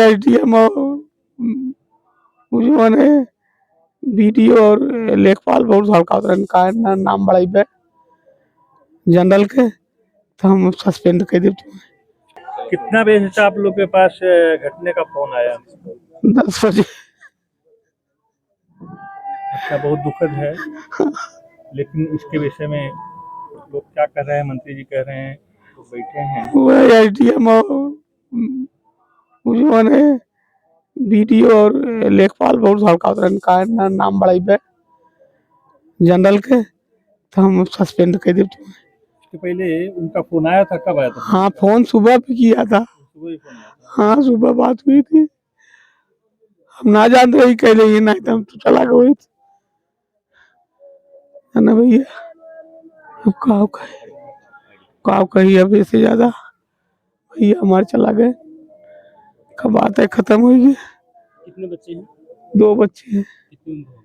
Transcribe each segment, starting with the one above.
SDM और उन्होंने video और लेखपाल बहुत हल्का का नाम बढ़ाई पे जनरल के, तो हम सस्पेंड कर देते। कितना बजे से आप लोग के पास घटने का फोन आया? 10 बजे। अच्छा, बहुत दुखद है, लेकिन इसके विषय में लोग क्या कर रहे हैं? मंत्री जी कह रहे हैं तो बैठे हैं। वो एसडीएम और उन्होंने वीडियो और लेखपाल बहुत हल्का का नाम बढ़ाई पे जनरल के, तो हम सस्पेंड कर देते। इसके पहले उनका फोन आया था? कब आया था? हाँ, फोन सुबह भी किया था। सुबह ही फोन आया था। हाँ, सुबह बात हुई थी। हम ना जानते वही कह रही है, नहीं तो हम तो चला गए हुई थी, है ना भैया। काव कही अब इससे ज्यादा भैया हमारे चला गए, कब बात है खत्म हुई। कितने बच्चे हैं? 2 बच्चे हैं। कितनी उम्र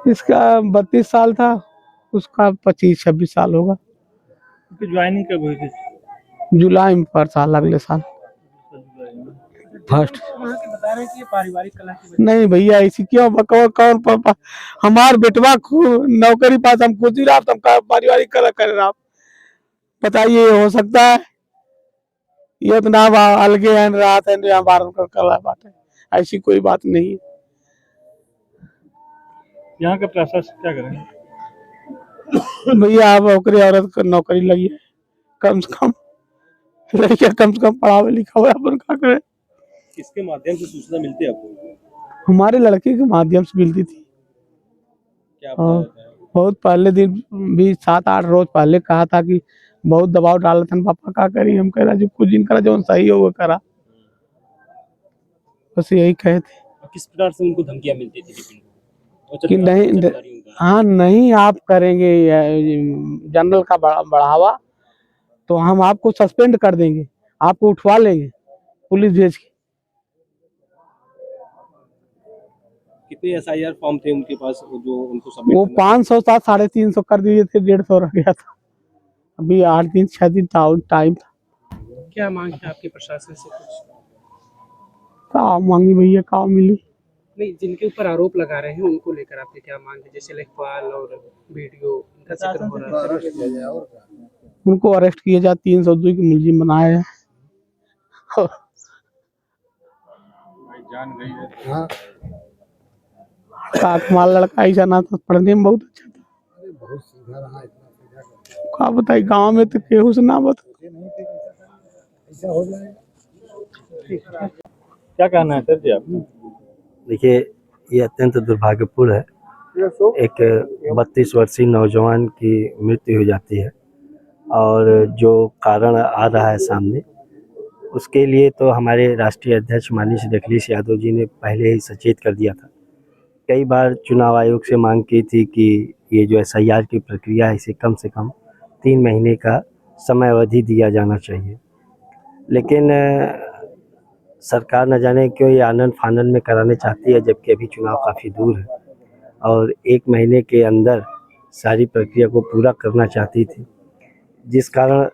है? इसका 32 साल था, उसका 25-26 साल होगा। ज्वाइनिंग कब हुई थी? जुलाई में पर साल, अगले साल फर्स्ट। बता रहे हैं कि ये पारिवारिक कलह की नहीं भैया, ऐसी क्यों कौन पापा हमार बेटवा नौकरी पास, हम खुद ही रहा, हम पारिवारिक कलह कर रहा, बताइए ये हो सकता है? ये तो ना अलगे है रात है यहाँ बार कलह बात है, ऐसी कोई बात नहीं है। यहाँ का प्रशासन क्या करें? भैया आप औरत को नौकरी लगी है, कम से कम लड़कियां कम से कम पढ़ावे लिखा हुआ अपन क्या करे। किसके माध्यम से सूचना मिलती है आपको? हमारे लड़के के माध्यम से मिलती थी। क्या बहुत पहले दिन भी 7-8 रोज पहले कहा था कि बहुत दबाव डाला था पापा, क्या करी? हम कह रहा जो कुछ दिन करा जो सही हो वो करा, बस यही कहे थे। किस प्रकार से उनको धमकियां मिलती थी कि नहीं, हाँ नहीं आप करेंगे जनरल का बढ़ावा तो हम आपको सस्पेंड कर देंगे, आपको उठवा लेंगे पुलिस भेज के। कितने एसआईआर फॉर्म थे उनके पास जो उनको सबमिट? वो 500 था, 350 कर दिए थे, 150 रह गया था। अभी 8 दिन 6 दिन टाइम था। क्या मांग है आपके प्रशासन से? कुछ का मांगी भैया, का मिली नहीं, जिनके ऊपर आरोप लगा रहे हैं उनको लेकर आपकी क्या मांग है? जैसे लेखपाल और वीडियो का जिक्र हो रहा है, उनको अरेस्ट किया जाए, 302 की मुलजिम बनाए हैं। जान गई है। हाँ, हमारा लड़का ऐसा ना था, पढ़ने में बहुत अच्छा था, बहुत सीधा रहा, इतना सीधा का बताई गांव में तो केहू से ना बता। ऐसा हो जाएगा। क्या कहना है सर जी आप? देखिए, ये अत्यंत दुर्भाग्यपूर्ण है। एक 32 वर्षीय नौजवान की मृत्यु हो जाती है और जो कारण आ रहा है सामने, उसके लिए तो हमारे राष्ट्रीय अध्यक्ष माननीय श्री अखिलेश यादव जी ने पहले ही सचेत कर दिया था। कई बार चुनाव आयोग से मांग की थी कि ये जो एसआईआर की प्रक्रिया है इसे कम से कम 3 महीने का समय अवधि दिया जाना चाहिए, लेकिन सरकार न जाने क्यों ये आनन फानन में कराने चाहती है, जबकि अभी चुनाव काफ़ी दूर है और 1 महीने के अंदर सारी प्रक्रिया को पूरा करना चाहती थी, जिस कारण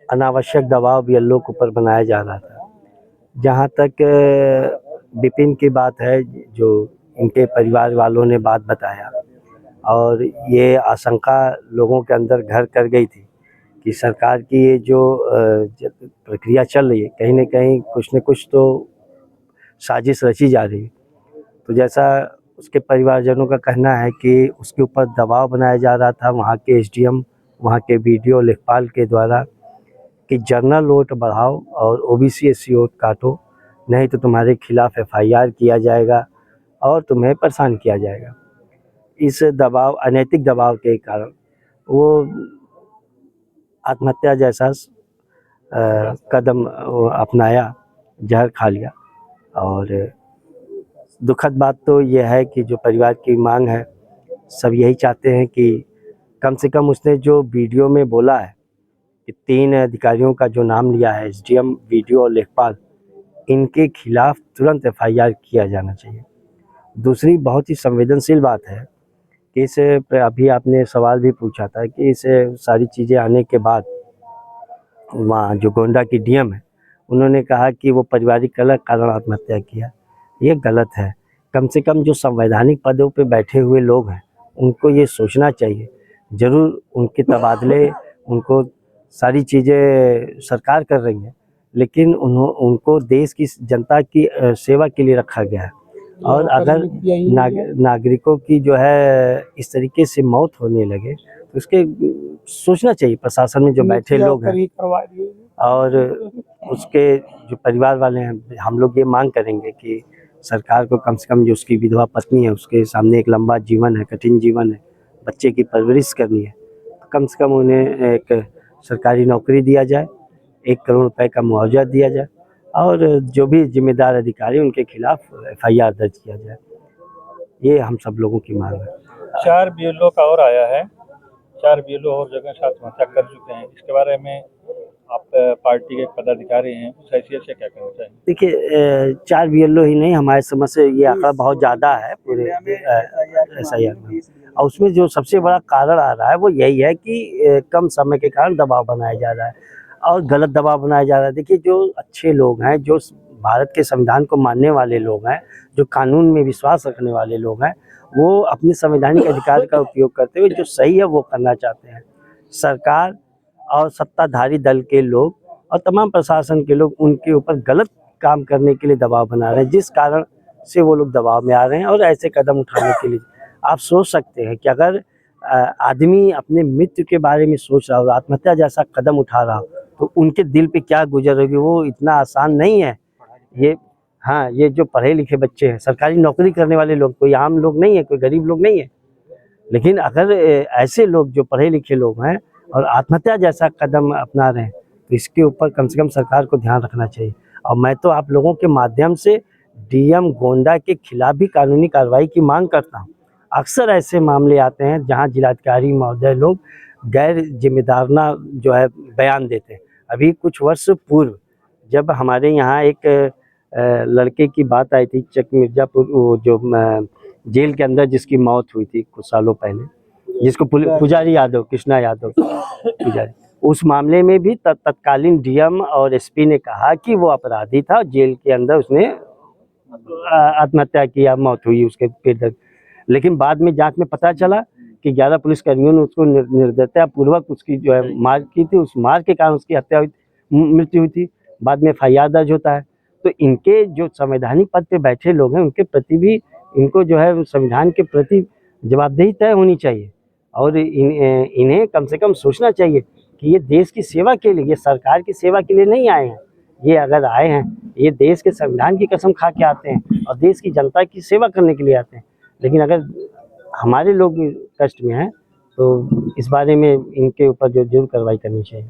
अनावश्यक दबाव भी लोग के ऊपर बनाया जा रहा था। जहाँ तक विपिन की बात है, जो इनके परिवार वालों ने बात बताया और ये आशंका लोगों के अंदर घर कर गई थी कि सरकार की ये जो प्रक्रिया चल रही है, कहीं न कहीं कुछ न कुछ तो साजिश रची जा रही है। तो जैसा उसके परिवारजनों का कहना है कि उसके ऊपर दबाव बनाया जा रहा था वहाँ के एसडीएम, वहाँ के वीडियो लेखपाल के द्वारा कि जनरल वोट बढ़ाओ और ओबीसी एससी वोट काटो, नहीं तो तुम्हारे खिलाफ एफआईआर किया जाएगा और तुम्हें परेशान किया जाएगा। इस दबाव, अनैतिक दबाव के कारण वो आत्महत्या जैसा कदम अपनाया, जहर खा लिया। और दुखद बात तो यह है कि जो परिवार की मांग है, सब यही चाहते हैं कि कम से कम उसने जो वीडियो में बोला है कि 3 अधिकारियों का जो नाम लिया है, एसडीएम, वीडियो और लेखपाल, इनके खिलाफ तुरंत एफआईआर किया जाना चाहिए। दूसरी बहुत ही संवेदनशील बात है कि इस अभी आपने सवाल भी पूछा था कि इस सारी चीज़ें आने के बाद वहाँ जो गोंडा की डीएम है उन्होंने कहा कि वो पारिवारिक कारण आत्महत्या किया। ये गलत है। कम से कम जो संवैधानिक पदों पे बैठे हुए लोग हैं उनको ये सोचना चाहिए। ज़रूर उनके तबादले, उनको सारी चीज़ें सरकार कर रही है, लेकिन उनको देश की जनता की सेवा के लिए रखा गया है। और अगर नागरिकों की जो है इस तरीके से मौत होने लगे तो उसके सोचना चाहिए प्रशासन में जो बैठे लोग हैं और उसके जो परिवार वाले हैं। हम लोग ये मांग करेंगे कि सरकार को कम से कम जो उसकी विधवा पत्नी है उसके सामने एक लंबा जीवन है, कठिन जीवन है, बच्चे की परवरिश करनी है, कम से कम उन्हें एक सरकारी नौकरी दिया जाए, 1 करोड़ रुपए का मुआवजा दिया जाए और जो भी जिम्मेदार अधिकारी उनके खिलाफ FIR दर्ज किया जाए। ये हम सब लोगों की मांग है। 4 BLO का और आया है, 4 BLO और जगह से आत्महत्या कर चुके हैं। इसके बारे में आप पार्टी के पदाधिकारी हैं, उस हैसियत से क्या कहना चाहेंगे? देखिए 4 BLO ही नहीं, हमारे समझ से ये आंकड़ा बहुत ज़्यादा है पूरे SIR में। और उसमें जो सबसे बड़ा कारण आ रहा है वो यही है कि कम समय के कारण दबाव बनाया जा रहा है और गलत दबाव बनाया जा रहा है। देखिए जो अच्छे लोग हैं, जो भारत के संविधान को मानने वाले लोग हैं, जो कानून में विश्वास रखने वाले लोग हैं, वो अपने संवैधानिक अधिकार का उपयोग करते हुए जो सही है वो करना चाहते हैं। सरकार और सत्ताधारी दल के लोग और तमाम प्रशासन के लोग उनके ऊपर गलत काम करने के लिए दबाव बना रहे हैं, जिस कारण से वो लोग दबाव में आ रहे हैं और ऐसे कदम उठाने के लिए आप सोच सकते हैं कि अगर आदमी अपने मृत्यु के बारे में सोच रहा हो, आत्महत्या जैसा कदम उठा रहा हो, तो उनके दिल पे क्या गुजर रही है, वो इतना आसान नहीं है। ये हाँ, ये जो पढ़े लिखे बच्चे हैं, सरकारी नौकरी करने वाले लोग, कोई आम लोग नहीं है, कोई गरीब लोग नहीं है, लेकिन अगर ऐसे लोग जो पढ़े लिखे लोग हैं और आत्महत्या जैसा कदम अपना रहे हैं तो इसके ऊपर कम से कम सरकार को ध्यान रखना चाहिए। और मैं तो आप लोगों के माध्यम से DM गोंडा के खिलाफ भी कानूनी कार्रवाई की मांग करता हूँ। अक्सर ऐसे मामले आते हैं जहाँ जिलाधिकारी महोदय लोग गैर जिम्मेदाराना जो है बयान देते हैं। अभी कुछ वर्ष पूर्व जब हमारे यहाँ एक लड़के की बात आई थी चक मिर्जापुर, वो जो जेल के अंदर जिसकी मौत हुई थी कुछ सालों पहले, जिसको पुजारी यादव, कृष्णा यादव पुजारी, उस मामले में भी तत्कालीन DM और SP ने कहा कि वो अपराधी था, जेल के अंदर उसने आत्महत्या किया, मौत हुई उसके पेट दर्द। लेकिन बाद में जांच में पता चला कि 11 पुलिसकर्मियों ने उसको निर्दयता पूर्वक उसकी जो है मार की थी, उस मार के कारण उसकी हत्या हुई, मृत्यु हुई थी। बाद में FIR दर्ज होता है। तो इनके जो संवैधानिक पद पे बैठे लोग हैं उनके प्रति भी इनको जो है संविधान के प्रति जवाबदेही तय होनी चाहिए और इन्हें कम से कम सोचना चाहिए कि ये देश की सेवा के लिए, ये सरकार की सेवा के लिए नहीं आए हैं। ये अगर आए हैं, ये देश के संविधान की कसम खा के आते हैं और देश की जनता की सेवा करने के लिए आते हैं। लेकिन अगर हमारे लोग कष्ट में हैं तो इस बारे में इनके ऊपर जो जरूर कार्रवाई करनी चाहिए।